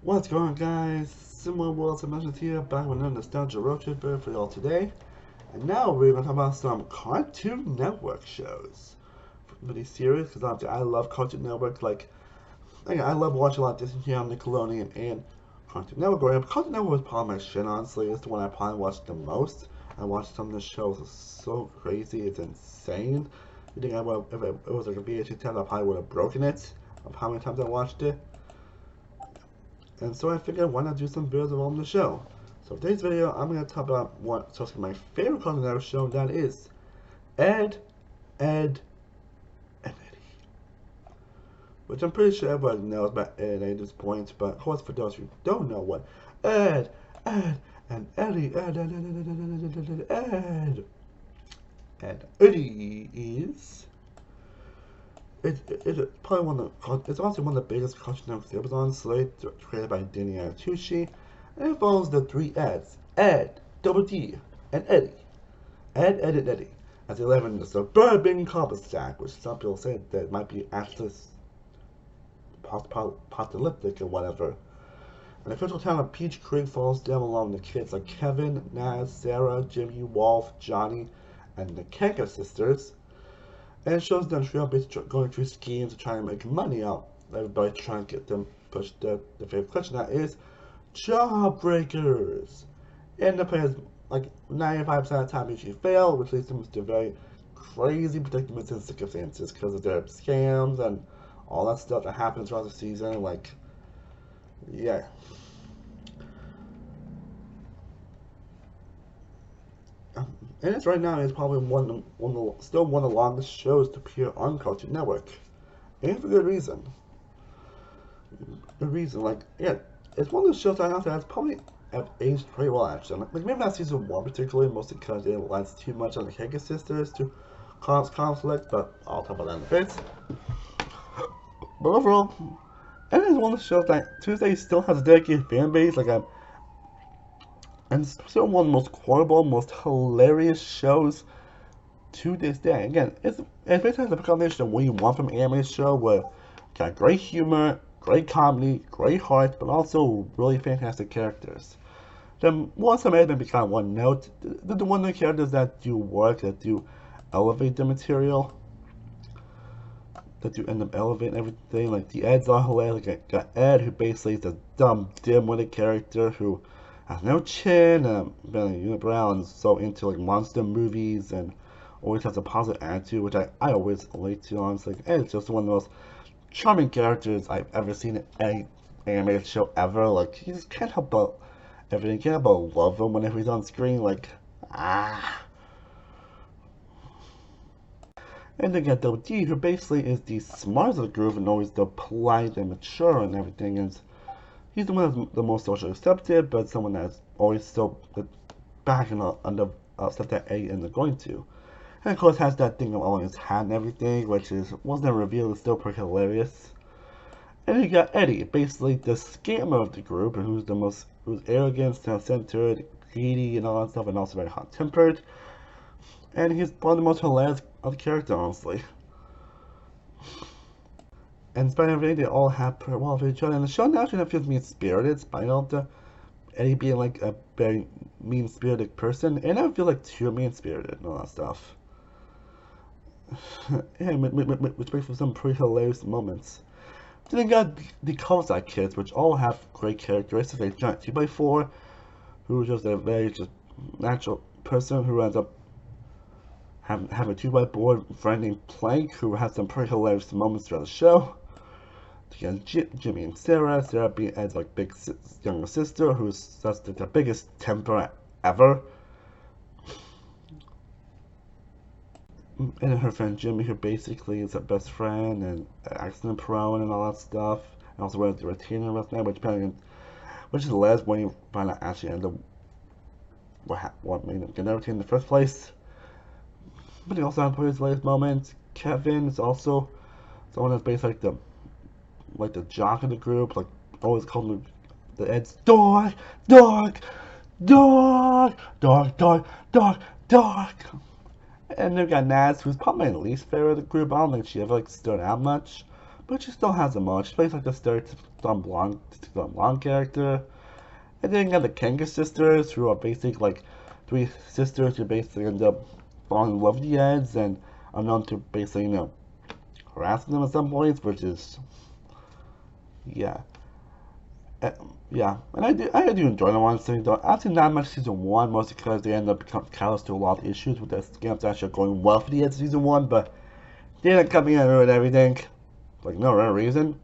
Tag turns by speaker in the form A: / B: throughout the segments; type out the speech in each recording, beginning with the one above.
A: What's going on, guys? Similar Worlds of Mentions here, back with another nostalgia road trip for y'all today. And now we're going to talk about some Cartoon Network shows for these series, because obviously I love Cartoon Network. Again, I love watching a lot of Disney Channel, Nickelodeon, and Cartoon Network growing up. Cartoon Network was probably my shit, honestly. It's the one I probably watched the most. I watched some of the shows, it's so crazy, it's insane. You think if it was like a VH1 tape, I probably would have broken it of how many times I watched it. And so I figured, why not do some videos of on the show? So today's video, I'm going to talk about what so my favorite Cartoon Network show, that is Edd, Edd N Eddy. Which I'm pretty sure everybody knows about Edd N Eddy at this point, but of course for those who don't know what Edd, Edd, and Eddy, Edd and Eddy is. It's probably it's honestly one of the biggest Cartoon Network series, honestly, created by Danny Tucci, and it follows the three Eds, Ed, Double D, and Eddie. Edd, Edd, and Eddy, as they live in the suburban cul-de-sac, which some people say that might be actually apocalyptic or whatever. And the official town of Peach Creek follows them along the kids like Kevin, Naz, Sarah, Jimmy, Wolf, Johnny, and the Kanker sisters. And it shows them basically going through schemes to try and make money out. Everybody trying to get them push the favorite question, that is jawbreakers. And the players, like 95% of the time, usually fail, which leads them to very crazy predicaments and circumstances because of their scams and all that stuff that happens throughout the season. Yeah. And it's right now is probably still one of the longest shows to appear on Cartoon Network, and for good reason. Good reason, yeah, it's one of those shows I know that's probably have aged pretty well actually. Like maybe not season one particularly, mostly because it relies too much on the Kanker sisters to cause conflict, but I'll talk about that in a bit. But overall, and it's one of the shows that Tuesday still has a dedicated fan base. And it's still one of the most quotable, most hilarious shows to this day. Again, it basically has a combination of what you want from an animated show, where got great humor, great comedy, great heart, but also really fantastic characters. Then once some may be kind of one note, the one of the characters that do work, that do elevate the material, that do end up elevating everything. Like the Eds are hilarious. Like got Ed, who basically is a dumb, dim-witted character who has no chin, been unibrow and so into like monster movies and always has a positive attitude, which I always relate to, honestly. And it's just one of the most charming characters I've ever seen in any animated show ever. Like, you just can't help but everything, can't help but love him whenever he's on screen. Ah. And then you got Double D, who basically is the smartest of the group and always the polite and mature and everything. And he's the one that's the most socially accepted, but someone that's always still back in the stuff that A ends up going to. And of course has that thing on his hat and everything, which wasn't revealed, it's still pretty hilarious. And then you got Eddie, basically the scammer of the group, who's arrogant, self-centered, greedy, and all that stuff, and also very hot-tempered. And he's one of the most hilarious of the characters, honestly. And in spite of everything, they all have pretty well for each other. And the show now actually feels mean-spirited, in spite of Eddie being like a very mean-spirited person. And I don't feel like too mean-spirited and all that stuff. And which makes for some pretty hilarious moments. Then you got the Cul-de-sac kids, which all have great characteristics. Like Giant 2x4, who's just a very natural person who ends up having a 2x4 friend named Plank, who has some pretty hilarious moments throughout the show. You got Jimmy and Sarah. Sarah being Ed's big younger sister, who's just the biggest temper ever. And her friend Jimmy, who basically is her best friend and accident prone and all that stuff, and also wears the retainer last night, which is the last when you find out actually ended up what made him get everything in the first place. But he also has his latest moments. Kevin is also someone that's basically like the jock of the group, like always calling the Ed's dog, dog, dog, dog, dog, dog, dog. And then we got Naz, who's probably my least favorite of the group. I don't think she ever stood out much. but she still hasn't much. She plays like the stereotypical blonde character. And then you got the Kanga sisters, who are basically like three sisters who basically end up falling in love with the Eds and are known to basically, harassing them at some points, which is, yeah. Yeah, and I do enjoy them, honestly, though. Actually, not much season 1, mostly because they end up becoming callous to a lot of issues with the scams actually going well for the Eds season 1, but they end up coming in and ruin everything. Like, no real reason.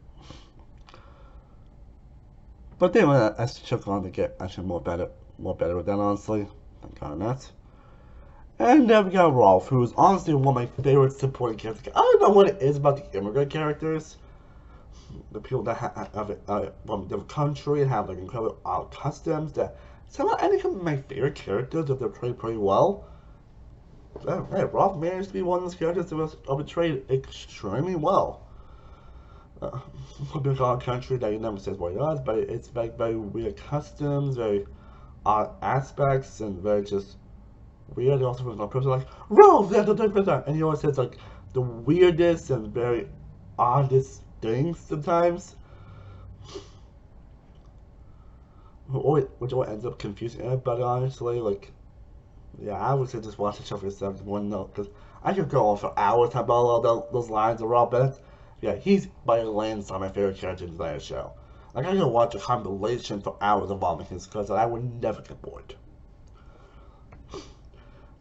A: But they went as took on to get actually more better with that, honestly. Thank God that. And then we got Rolf, who's honestly one of my favorite supporting characters. I don't know what it is about the immigrant characters. The people that have from a different country and have like incredible customs that somehow any of my favorite characters that they're played pretty well. Hey, Rolf managed to be one of those characters that was portrayed extremely well. From a country that he never says what he does, but it's like very weird customs, very odd aspects, and very just weird. Also from a person like Rolf, and he always says like the weirdest and very oddest things sometimes, which always ends up confusing everybody, honestly. Like, yeah, I would say just watch the show for yourself, one note, because I could go on for hours talking about all those lines of Rob Bennett. Yeah, he's by a landslide my favorite character in the entire show. Like, I could watch a compilation for hours involving his because I would never get bored.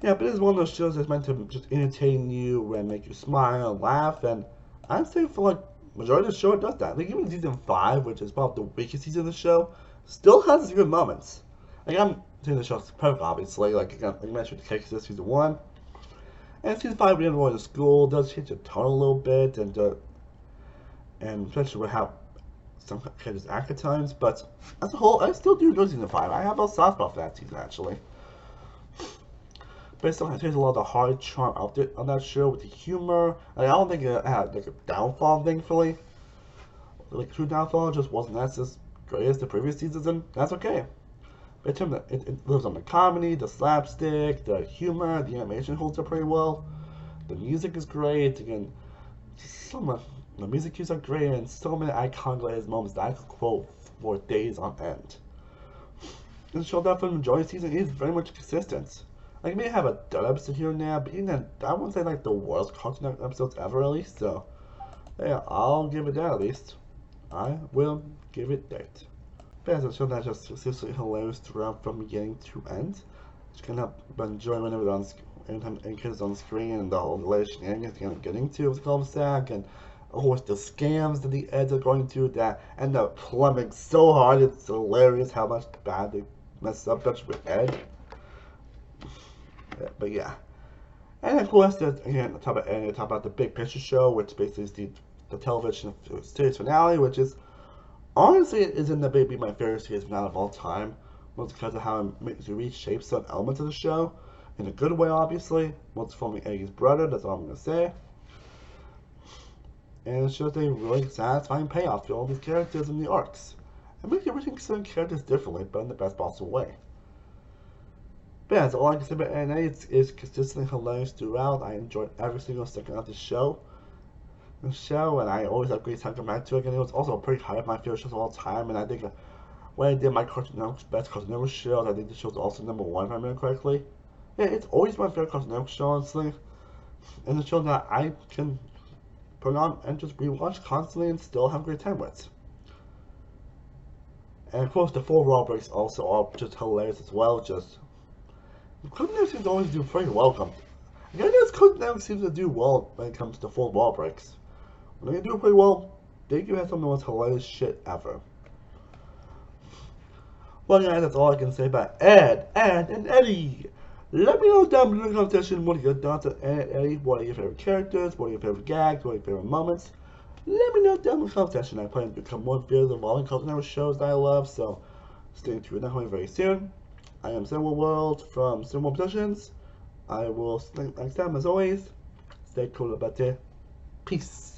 A: Yeah, but it's one of those shows that's meant to just entertain you and make you smile and laugh, and I'd say for like majority of the show it does that. Like even season 5, which is probably the weakest season of the show, still has its good moments. Like I'm saying the show's perfect, obviously. Like I mentioned, the case is season 1, and season 5 we end up going to school does change the tone a little bit, and especially with how some characters act at times. But as a whole, I still do enjoy season 5. I have a soft spot for that season actually. But it still has a lot of the hard charm out there on that show with the humor. Like, I don't think it had like a downfall, thankfully. Like true downfall just wasn't as great as the previous seasons, and that's okay. But in terms of, it lives on the comedy, the slapstick, the humor, the animation holds up pretty well. The music is great. Again, the music cues are great, and so many iconic moments that I could quote for days on end. And the show that for the majority of the season is very much consistent. Like, may have a dull episode here and there, but even then, I wouldn't say like the worst Cartoon Network episodes ever released, so yeah, I'll give it that at least. I will give it that. But as a show that's just seriously hilarious throughout from beginning to end. Just kind of enjoy whenever anytime any kids on screen and the whole latest shenanigans kind of getting to with cul-de-sac, and of course the scams that the Eds are going to that end up plummeting so hard. It's hilarious how much bad they mess up, especially with Ed. But yeah, and of course, there's again talk about the Big Picture show, which basically is the television series finale, which is honestly isn't the be my favorite series finale of all time, mostly because of how it makes you reshape some elements of the show in a good way, obviously. Most from Eddie's brother, that's all I'm gonna say. And it shows a really satisfying payoff to all these characters and the arcs, and makes everything certain characters differently, but in the best possible way. But yeah, that's all I can say about Edd N Eddy. It's consistently hilarious throughout. I enjoyed every single second of the show. And I always have a great time coming back to it. And it was also pretty high up my favorite shows of all time. And I think when I did my Cartoon Network best Cartoon Network shows, I think the show's also #1 if I remember correctly. Yeah, it's always my favorite Cartoon Network show, honestly. And the show that I can put on and just rewatch constantly and still have a great time with. And of course, the 4 wall breaks also are just hilarious as well. Cartoon Network seems to always do pretty well. I guess Cartoon Network seems to do well when it comes to 4 wall breaks. When they do pretty well, they do have some of the most hilarious shit ever. Well, guys, that's all I can say about Edd N Eddy. Let me know down below in the comment section what are your thoughts on Edd N Eddy. What are your favorite characters? What are your favorite gags? What are your favorite moments? Let me know down in the comment section. I plan to become more videos involving Cartoon Network shows that I love, so stay tuned for that very soon. I am Cinema World from Cinema Productions. I will see you next time, as always. Stay cool about it. Peace.